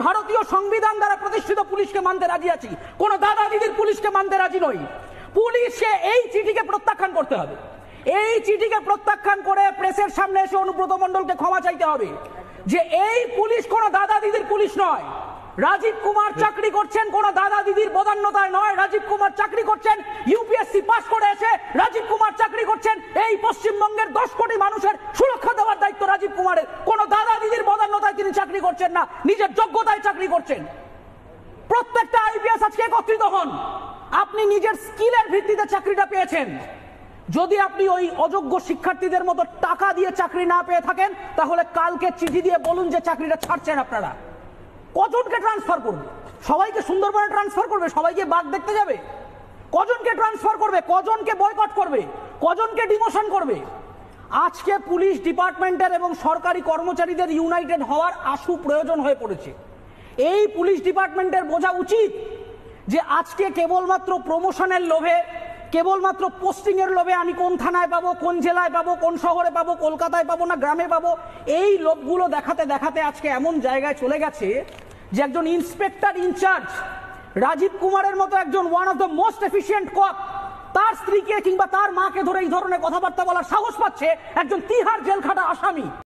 ভারতীয় সংবিধান দ্বারা প্রতিষ্ঠিত পুলিশকে মানতে রাজি আছি, কোন দাদা দিদির পুলিশকে মানতে রাজি নই। পুলিশকে এই চিঠিকে প্রত্যাখ্যান করতে হবে, এই চিঠিকে প্রত্যাখ্যান করে প্রেসের সামনে এসে অনুব্রত মণ্ডলকে ক্ষমা চাইতে হবে যে এই পুলিশ কোন দাদা দিদির পুলিশ নয়। রাজীব কুমার চাকরি করছেন কোন দাদা দিদির বদান্যতায় নয়, রাজীব কুমার চাকরি করছেন ইউপিএসসি পাস করে এসে, রাজীব কুমার চাকরি করছেন এই পশ্চিমবঙ্গের 10 কোটি মানুষের সুরক্ষা দেওয়ার দায়িত্ব রাজীব কুমারের। কোন দাদা দিদির বদান্যতায় তিনি চাকরি করছেন না, নিজের যোগ্যতায় চাকরি করছেন। প্রত্যেকটা আইপিএস আজকে একত্রিত হন, আপনি নিজের স্কিলের ভিত্তিতে চাকরিটা পেয়েছেন। যদি আপনি ওই অযোগ্য শিক্ষার্থীদের মতো টাকা দিয়ে চাকরি না পেয়ে থাকেন, তাহলে কালকে চিঠি দিয়ে বলুন যে চাকরিটা ছাড়ছেন আপনারা। কজনকে ট্রান্সফার করবে? সবাইকে সুন্দরবনে ট্রান্সফার করবে? সবাইকে বাঘ দেখতে যাবে? কজনকে ট্রান্সফার করবে? কজনকে বয়কট করবে? কজনকে ডিমোশন করবে? আজকে পুলিশ ডিপার্টমেন্টের এবং সরকারি কর্মচারীদের ইউনাইটেড হওয়ার আশু প্রয়োজন হয়ে পড়েছে। এই পুলিশ ডিপার্টমেন্টের বোঝা উচিত যে আজকে কেবলমাত্র প্রমোশনের লোভে, কেবলমাত্র পোস্টিং এর লোভে আমি কোন থানায় পাবো, কোন জেলায় পাবো, কোন শহরে পাবো, কলকাতায় পাবো না গ্রামে পাবো, এই লোভগুলো দেখাতে দেখাতে আজকে এমন জায়গায় চলে গেছে যে একজন ইন্সপেক্টর ইনচার্জ রাজীব কুমারের মতো একজন one of the most efficient cop, তার স্ত্রীকে কিংবা তার মাকে ধরে এই ধরনের কথাবার্তা বলার সাহস পাচ্ছে একজন তিহার জেল খাটা আসামি।